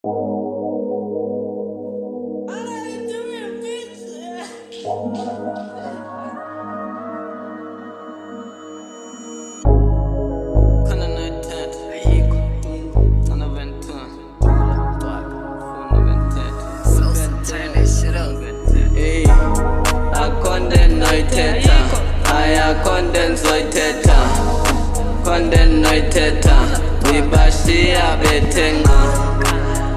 Condennated, Bibashia Betenga.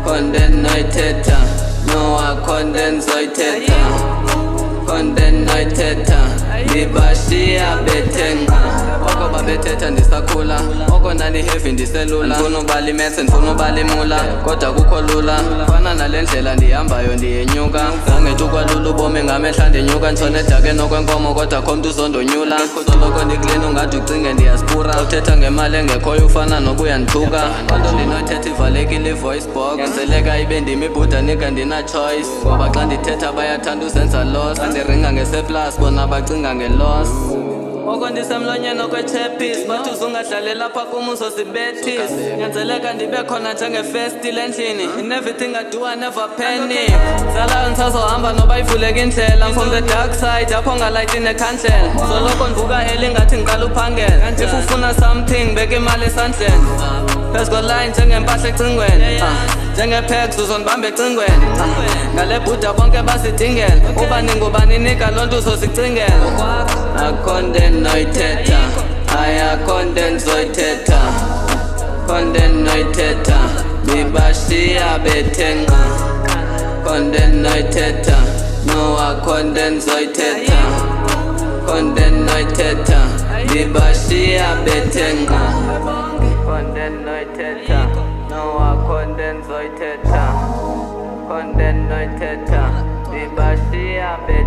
Condennated, Noah condensated. Condennated, Bibashia Betenga. Oko babethetha ndisakhula, oko ndandiheavy ndiselula. Ndifuna ubala imaths, ndifuna ubala imula, kodwa kukho lula. Fana nale ndlela ndihambayo ndiyenyuka. Zangethu kwalula ubomi ngamehla ndinyuka. Ntshona edakeni okwenkomo kodwa kho mntu uzondonyula. Soloko ndiklini ungathi ucinge ndiyaspura. Uthetha ngemali engekhoyo ufana nokuyandithuka. Onto ndinoyithetha ivalekile i-voice box. Ngenzeleka ibe ndim ibhuda nika ndina-choice. Ngoba xa ndithetha bayathanda usenza loss. Ndiringa nge-surplus bona bacinga nge-loss. Oko ndisemlonyeni okwe-chapis, bathi uzungadlaleli apha kum uzosibethis. Nyanzeleka ndibe khona njenge-festival endlini. In everything I do I never panic. Zalayo ndisazohamba noba ivuleka indlela. I'm from the dark side, apho ngalayiti nekhandlela. Soloko ndivuka early ngathi ngiqala uphangela. If ufuna something, beka imali esandleni. Phezu koline njengempahla ecingweni. Njenge-pegs uzondibamba ecingweni. Ngale bhuda bonke basidingela. Ubani ngubani nika loo nto uzosicingela. Condennated, condensated. Condennated, Bibashia Betenga. Condennated, Noah condensated. Condennated, Bibashia Betenga. Condennated, Noah condensated. Condennated, Bibashia Betenga.